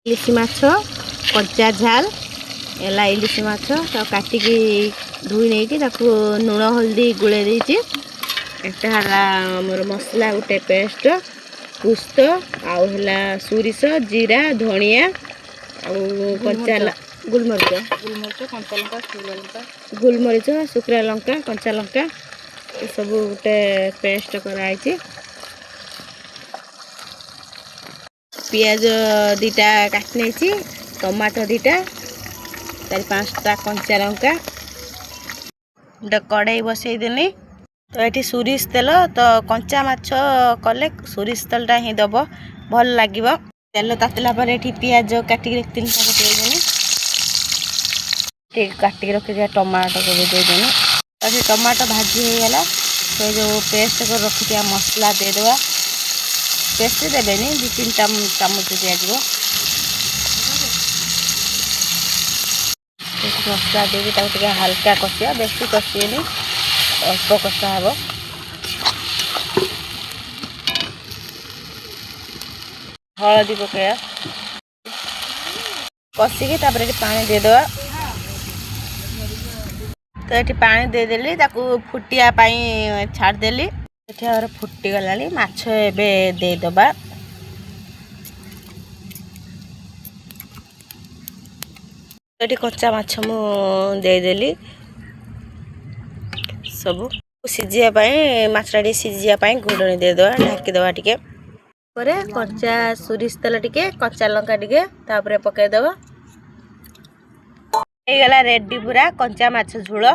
इलिशी माछ कच्चा झाल एला इलिशी माछ काटिकी धोई नहीं लुण हल्दी गुले देती मोर मसला गोटे पेस्ट पुस्त आउला सोरिष जीरा धनिया कंचा गुलमरीच शुक्ला लंका कंचा लंका सब गोटे पेस्ट कराई पियाज दीटा काट नहीं टमाटो दीटा 4-5टा कंचा लंका गोटे कड़ाई बसई देनी तो ये सोरिष तेल तो कंचा माछ कले सोरिष तेलटा ही दब भल लगे तेल तातिला पर ये पियाज काटिक रखी काटिक रखी टमाटो को भी देदेनी तो ये टमाटो भाजी हो गला तो जो पेस्ट कर रखी मसला देदेवा पेस्ट देवेनि 2-3 चामच दिज्व मसला देवी हल्का कषिया बेसी कषिएनि अल्प कषा हे हलदी पकड़ा कषिकी पानी देदेवा तो ये पानी देदेली फुटिया छाड़देली फुटी गला माछ एबे देदबा ये कच्चा माछ मु देदेली सब सीझापी माछटा सीझापी घोड़नी देदबा ढाकीदबा टिके कच्चा सोरिष तेल टिके कच्चा लंका टिके तापर पकईदबा गला रेडी पूरा कंचा माछ झोल।